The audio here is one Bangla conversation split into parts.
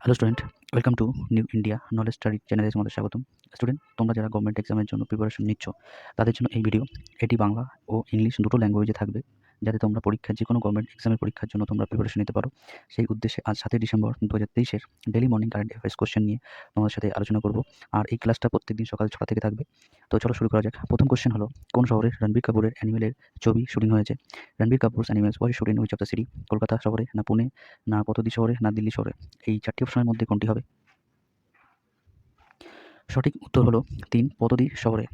Hello student, welcome to new India knowledge study চ্যানেলে তোমাদের স্বাগতম। স্টুডেন্ট, তোমরা যারা গভর্নমেন্ট এক্সামের জন্য প্রিপারেশন নিচ্ছ তাদের জন্য এই ভিডিও। এটি বাংলা ও ইংলিশ দুটো ল্যাঙ্গুয়েজে থাকবে, যাতে তোমরা পরীক্ষার যে কোনো গভর্নমেন্ট এক্সামের পরীক্ষার জন্য তোমরা প্রিপারেশন নিতে পারো। সেই উদ্দেশ্যে আজ 7 December 2023 daily morning current affairs question নিয়ে তোমাদের সাথে আলোচনা করব। আর এই ক্লাসটা প্রত্যেকদিন সকাল 6টা থেকে থাকবে। তো চলো শুরু করা যাক। প্রথম কোশ্চেন হলো, কোন শহরে রণবীর কাপুরের অ্যানিমেলের ছবি শুটিং হয়েছে? Ranbir Kapoor's animals was shoot in which of the city? Kolkata শহরে, না পুনে, না পতদি শহরে, না দিল্লি শহরে? এই 4টি অপশনের মধ্যে কোনটি হবে? সঠিক উত্তর হলো 3, পতদি শহরে।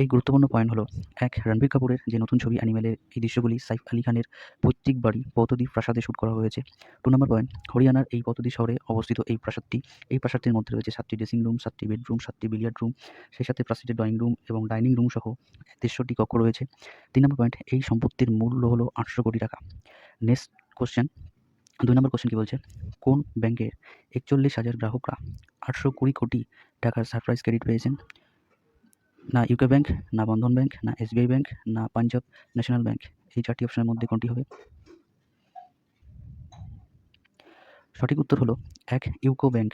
এই গুরুত্বপূর্ণ পয়েন্ট হলো, 1, রণবীর কাপুরের যে নতুন ছবি অ্যানিমেলের এই দৃশ্যগুলি সাইফ আলী খানের পৈতৃক বাড়ি পতদি প্রাসাদে শ্যুট করা হয়েছে। 2 নম্বর পয়েন্ট, হরিয়ানার এই পতদি শহরে অবস্থিত এই প্রাসাদটি। এই প্রাসাদটির মধ্যে রয়েছে 7টি ড্রেসিং রুম, 7টি বেডরুম, 7টি বিলিয়ার্ড রুম, সেই সাথে প্রাসাদের ড্রয়িং রুম এবং ডাইনিং রুম সহ 63টি কক্ষ রয়েছে। 3 নম্বর পয়েন্ট, এই সম্পত্তির মূল্য হলো 800 কোটি টাকা। নেক্সট কোশ্চেন, 2 নম্বর কোশ্চেন কি বলছে? কোন ব্যাংকের 41,000 গ্রাহকরা 820 কোটি টাকার সারপ্রাইজ ক্রেডিট পেয়েছেন? না ইউকো ব্যাংক, না বন্ধন ব্যাংক, না এসবিআই ব্যাংক, না পাঞ্জাব ন্যাশনাল ব্যাংক? এই 4টি অপশনের মধ্যে কোনটি হবে? সঠিক উত্তর হলো 1, ইউকো ব্যাংক।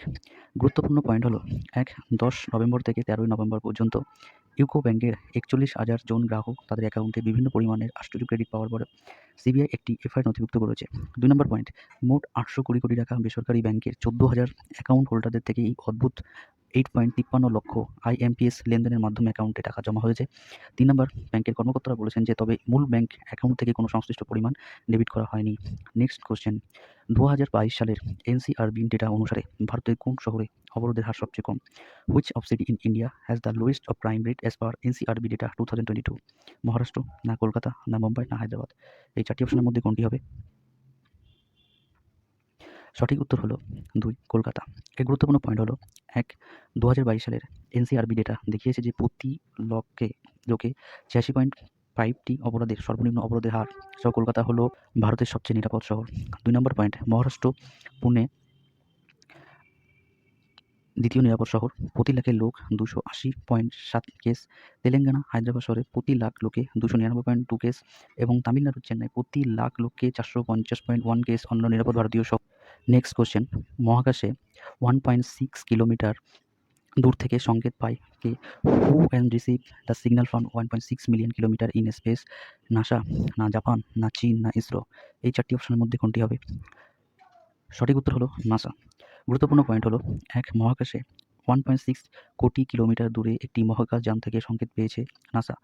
গুরুত্বপূর্ণ পয়েন্ট হলো, 1, 10 নভেম্বর থেকে 13 নভেম্বর পর্যন্ত ইউকো ব্যাংকের 41,000 জন গ্রাহক তাদের অ্যাকাউন্টে বিভিন্ন পরিমাণের আশ্চর্য ক্রেডিট পাওয়ার পরে সিবিআই একটি এফআইআর নথিভুক্ত করেছে। 2 নম্বর পয়েন্ট, মোট 820 কোটি টাকা বেসরকারি ব্যাংকের 14,000 অ্যাকাউন্ট হোল্ডারদের থেকে এই অদ্ভুত 8.53 লক্ষ আইএমপিএস লেনদেনের মাধ্যমে অ্যাকাউন্টে টাকা জমা হয়েছে। 3 নম্বর, ব্যাংকের কর্মকর্তারা বলেছেন যে তবে মূল ব্যাংক অ্যাকাউন্ট থেকে কোনো সংশ্লিষ্ট পরিমাণ ডেবিট করা হয়নি। নেক্সট কোশ্চেন, 2022 সালের এনসিআরবি ডেটা অনুসারে ভারতের কোন শহরে অবরোধের হার সবচেয়ে কম? Which of city in India has the lowest of crime rate as per NCRB data 2022? Maharashtra, না কলকাতা, না মুম্বাই, না হায়দ্রাবাদ? এই 4টি অপশনের মধ্যে কোনটি হবে? সঠিক উত্তর হলো 2, কলকাতা। এর গুরুত্বপূর্ণ পয়েন্ট হলো, 1, 2022 সালের এনসিআরবি ডেটা দেখিয়েছে যে প্রতি লোকে 86.5টি অপরাধের সর্বনিম্ন অপরাধের হার সহ কলকাতা হলো ভারতের সবচেয়ে নিরাপদ শহর। 2 নম্বর পয়েন্ট, মহারাষ্ট্র, পুনে দ্বিতীয় নিরাপদ শহর, প্রতি লাখে লোক 280.7 কেস। তেলেঙ্গানা, হায়দ্রাবাদ শহরে প্রতি লাখ লোকে 299.2 কেস এবং তামিলনাড়ু, চেন্নাই প্রতি লাখ লোককে 450.1 কেস অন্য নিরাপদ ভারতীয় শহর। নেক্সট কোশ্চেন, মহাকাশে 1.6 কিলোমিটার দূর থেকে সংকেত পায় কে? Who can receive the signal from 1.6 million kilometre in space? NASA, না জাপান, না চীন, না ইসরো? এই 4টি অপশনের মধ্যে কোনটি হবে? সঠিক উত্তর হলো নাসা। গুরুত্বপূর্ণ পয়েন্ট হলো, 1, মহাকাশে 1.6 কোটি কিলোমিটার দূরে একটি মহাকাশযান থেকে সংকেত পেয়েছে নাসা।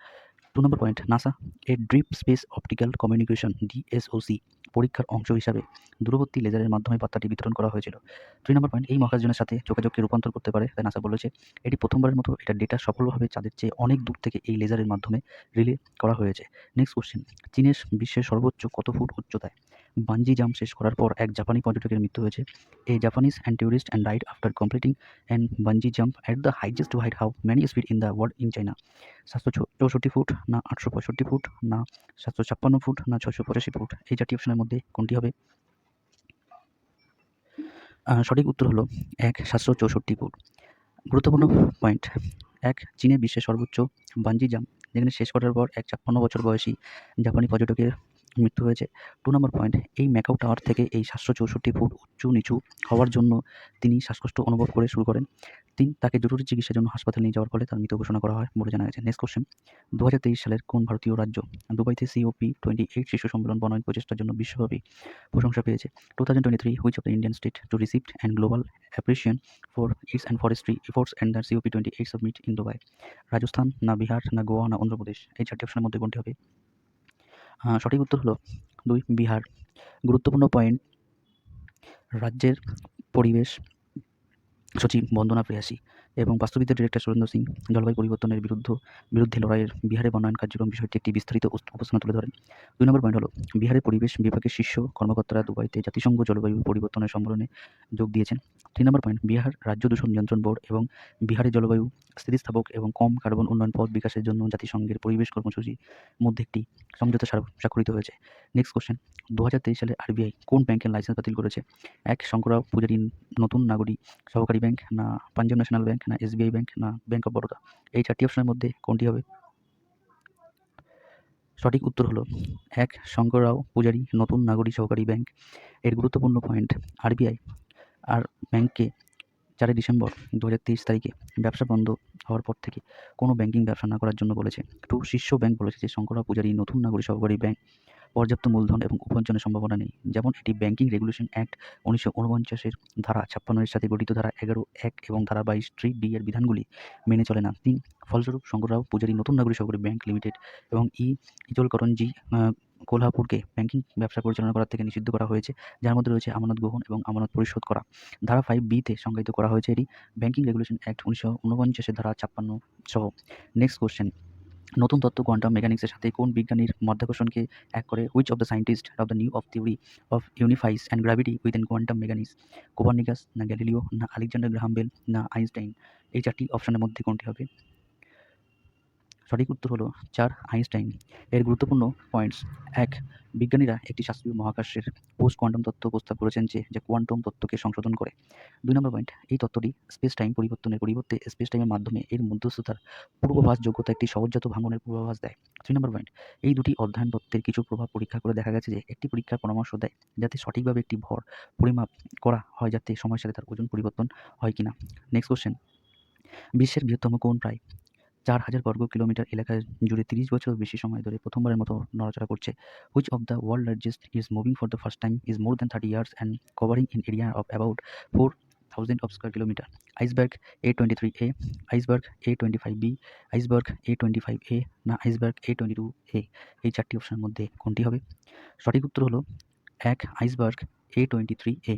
2 নম্বর পয়েন্ট, নাসা এর ডিপ স্পেস অপটিক্যাল কমিউনিকেশন ডিএসওসি পরীক্ষার অংশ হিসাবে দূরবর্তী লেজারের মাধ্যমে বার্তাটি বিতরণ করা হয়েছিল। 3 নম্বর পয়েন্ট, এই মহাকাশযানের সাথে যোগাযোগকে রূপান্তর করতে পারে, তাই নাসা বলেছে এটি প্রথমবারের মতো এটা ডেটা সফলভাবে চাঁদের চেয়ে অনেক দূর থেকে এই লেজারের মাধ্যমে রিলে করা হয়েছে। নেক্সট কোশ্চেন, চীনের বিশ্বের সর্বোচ্চ কত ফুট উচ্চতায় বাঞ্জি জাম্প শেষ করার পর এক জাপানি পর্যটকের মৃত্যু হয়েছে? এই Japanese and tourist and died after completing and bungee jump at the highest height how many speed in the world in China? 764 foot, না 865 ফুট, না 756 ফুট, না 685 ফুট? এই 4টি অপশনের মধ্যে কোনটি হবে? সঠিক উত্তর হলো 1, 764 ফুট। গুরুত্বপূর্ণ পয়েন্ট, 1, চীনে বিশ্বের সর্বোচ্চ বাঞ্জি জাম্প যেখানে শেষ করার পর এক 56 বছর বয়সী জাপানি পর্যটকের মৃত্যু হয়েছে। 2 নম্বর পয়েন্ট, এই ম্যাকাও টাওয়ার থেকে এই 764 ফুট উঁচু নিচু হওয়ার জন্য তিনি শ্বাসকষ্ট অনুভব করে শুরু করেন। 3, তাকে জরুরি চিকিৎসার জন্য হাসপাতালে নিয়ে যাওয়ার ফলে তার মৃত ঘোষণা করা হয় বলে জানা গেছে। নেক্সট কোশ্চেন, 2023 সালের কোন ভারতীয় রাজ্য দুবাইতে COP28 শীর্ষ সম্মেলন বনায়ন প্রচেষ্টার জন্য বিশ্বব্যাপী প্রশংসা পেয়েছে? 2023, which of the Indian state to receive and global appreciation for its and forestry efforts and the COP28 submit in Dubai? Rajasthan, না বিহার, না গোয়া, না অন্ধ্রপ্রদেশ? এই 4টি অপশনের মধ্যে কোনটি হবে? সঠিক উত্তর হলো 2, বিহার। গুরুত্বপূর্ণ পয়েন্ট, রাজ্যের পরিবেশ সচিব বন্দনা প্রেয়াসী এবং বাস্তুবিদ্যার ডিরেক্টর সুরেন্দ্র সিং জলবায়ু পরিবর্তনের বিরুদ্ধে লড়াইয়ের বিহারে বনায়ন কার্যক্রম বিষয়টি একটি বিস্তারিত উপস্থাপনা তুলে ধরেন। 2 নম্বর পয়েন্ট হলো, বিহারের পরিবেশ বিভাগের শীর্ষ কর্মকর্তারা দুবাইতে জাতিসংঘ জলবায়ু পরিবর্তনের সম্মেলনে যোগ দিয়েছেন। 3 নম্বর পয়েন্ট, বিহার রাজ্য দূষণ নিয়ন্ত্রণ বোর্ড এবং বিহারের জলবায়ু স্থিতিস্থাপক এবং কম কার্বন উন্নয়ন পথ বিকাশের জন্য জাতিসংঘের পরিবেশ কর্মসূচির মধ্যে একটি সমঝোতা স্বাক্ষরিত হয়েছে। নেক্সট কোশ্চেন, 2023 সালে আরবিআই কোন ব্যাংকের লাইসেন্স বাতিল করেছে? 1, শঙ্কররাও পূজারী নতুন নাগরী সহকারী ব্যাংক, না পাঞ্জাব ন্যাশনাল ব্যাংক, না এসবিআই ব্যাংক, না ব্যাংক অফ বরোদা? এই 4টি অপশনের মধ্যে কোনটি হবে? সঠিক উত্তর হলো 1, শঙ্কররাও পূজারী নতুন নাগরী সহকারী ব্যাংক। এর গুরুত্বপূর্ণ পয়েন্ট, আরবিআই আর ব্যাংকে 4 ডিসেম্বর 2023 তারিখে ব্যবসা বন্ধ হওয়ার পর থেকে কোনো ব্যাংকিং ব্যবসা না করার জন্য বলেছে। 2 শীর্ষ ব্যাংক বলেছে যে শঙ্কররাও পূজারী নতুন নাগরিক সহকারী ব্যাংক পর্যাপ্ত মূলধন এবং উপার্জনের সম্ভাবনা নেই। যেমন এটি ব্যাংকিং রেগুলেশন অ্যাক্ট 1949 এর ধারা 56 এর সাথে গঠিত ধারা 11(1) এবং ধারা 22(3)(d) এর বিধানগুলি মেনে চলে না। 3 ফলস্বরূপ শঙ্কররাও পূজারী নতুন নাগরিক সহকারী ব্যাংক লিমিটেড এবং ইজলকরঞ্জি কোলহাপুরকে ব্যাংকিং ব্যবসা পরিচালনা করা থেকে নিষিদ্ধ করা হয়েছে, যার মধ্যে রয়েছে আমানত গ্রহণ এবং আমানত পরিশোধ করা। ধারা 5(b) তে সংজ্ঞায়িত করা হয়েছে এটি ব্যাংকিং রেগুলেশন অ্যাক্ট 1949 এর ধারা 56 সহ। নেক্সট কোশ্চেন, নতুন তত্ত্ব কোয়ান্টাম মেকানিক্সের সাথে কোন বিজ্ঞানীর মাধ্যাকর্ষণকে এক করে? Which of the scientist of the new of theory of unifies and gravity within quantum mechanics? Copernicus, না গ্যালিলিও, না আলেকজান্ডার গ্রাহাম বেল, না আইনস্টাইন? এই 4টি অপশনের মধ্যে কোনটি হবে? সঠিক উত্তর হলো 4 আইনস্টাইন। এর গুরুত্বপূর্ণ পয়েন্টস: 1 বিজ্ঞানীরা একটি শাস্ত্রীয় মহাকাশের পোস্ট কোয়ান্টাম তত্ত্ব প্রস্তাব করেছেন যে কোয়ান্টাম তত্ত্বকে সংশোধন করে। 2 নম্বর পয়েন্ট, এই তত্ত্বটি স্পেস টাইম পরিবর্তনের পরিবর্তে স্পেস টাইমের মাধ্যমে এর মধ্যস্থতার পূর্বাভাস যোগ্যতা একটি সহজাত ভাঙনের পূর্বাভাস দেয়। 3 নম্বর পয়েন্ট, এই দুটি অধ্যয়ন তত্ত্বের কিছু প্রভাব পরীক্ষা করে দেখা গেছে যে একটি পরীক্ষার পরামর্শ দেয় যাতে সঠিকভাবে একটি ভর পরিমাপ করা হয় যাতে সময়ের সাথে তার ওজন পরিবর্তন হয় কিনা। নেক্সট কোশ্চেন, বিশ্বের বৃহত্তম কোন প্রায় 4000 বর্গ কিলোমিটার এলাকা জুড়ে 30 বছরের বেশি সময় ধরে প্রথমবারের মতো নড়াচড়া করছে? Which of the world largest is moving for the first time, is more than 30 years and covering an area of about 4,000 of square kilometer? Iceberg A23A, Iceberg A25B, Iceberg A25A, না Iceberg A22A? এই 4টি অপশনের মধ্যে কোনটি হবে? সঠিক উত্তর হলো 1 আইসবার্গ A23A।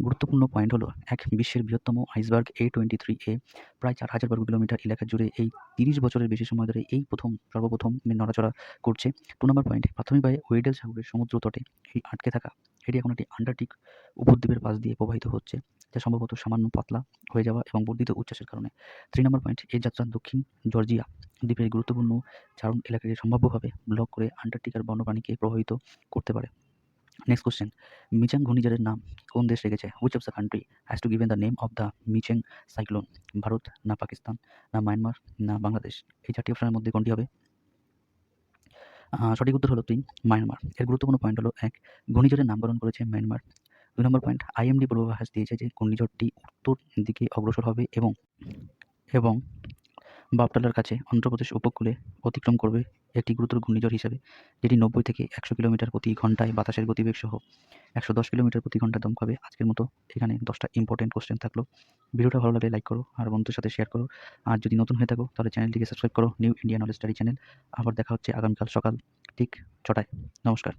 গুরুত্বপূর্ণ পয়েন্ট হলো 1 বিশ্বের বৃহত্তম আইসবার্গ A23A প্রায় 4000 বর্গ কিলোমিটার এলাকা জুড়ে এই 30 বছরের বেশি সময় ধরে সর্বপ্রথম নড়াচড়া করছে। 2 নম্বর পয়েন্ট, প্রাথমিকভাবে ওয়েডেল সাগরের সমুদ্র তটে আটকে থাকা এটি এখন একটি আন্টার্কটিক উপদ্বীপের পাশ দিয়ে প্রবাহিত হচ্ছে, যা সম্ভবত সামান্য পাতলা হয়ে যাওয়া এবং বর্ধিত উচ্ছ্বাসের কারণে। 3 নম্বর পয়েন্ট, এই যাত্রা দক্ষিণ জর্জিয়া দ্বীপের গুরুত্বপূর্ণ চারণ এলাকাকে সম্ভাব্যভাবে ব্লক করে আন্টার্কটিকার বন্যপ্রাণীকে প্রভাবিত করতে পারে। নেক্সট কোশ্চেন, মিচাং ঘূর্ণিঝড়ের নাম কোন দেশ রেখেছে? Which of the country has to given the name of the Michaung cyclone? Bharat, না পাকিস্তান, না মায়ানমার, না বাংলাদেশ? এই 4টি অপশনের মধ্যে কোনটি হবে? সঠিক উত্তর হলো 3 মায়ানমার। এর গুরুত্বপূর্ণ পয়েন্ট হলো 1 ঘূর্ণিঝড়ের নামকরণ করেছে মায়ানমার। 2 নম্বর পয়েন্ট, আইএমডি পূর্বাভাস দিয়েছে যে ঘূর্ণিঝড়টি উত্তর দিকে অগ্রসর হবে এবং বাপটালার কাছে অন্ধ্রপ্রদেশ উপকূলে অতিক্রম করবে একটি গুরুতর ঘূর্ণিঝড় হিসেবে, যেটি 90 থেকে 100 কিলোমিটার প্রতি ঘন্টায় বাতাসের গতিবেগ সহ 110 কিলোমিটার প্রতি ঘন্টা দমকাবে। আজকের মতো এখানে 10টা ইম্পর্টেন্ট কোশ্চেন থাকলো। ভিডিওটা ভালো লাগলে লাইক করো আর বন্ধুদের সাথে শেয়ার করো। আর যদি নতুন হয়ে থাকো তাহলে চ্যানেলটিকে সাবস্ক্রাইব করো, new India knowledge study channel. আবার দেখা হচ্ছে আগামীকাল সকাল ঠিক 6টায়। নমস্কার।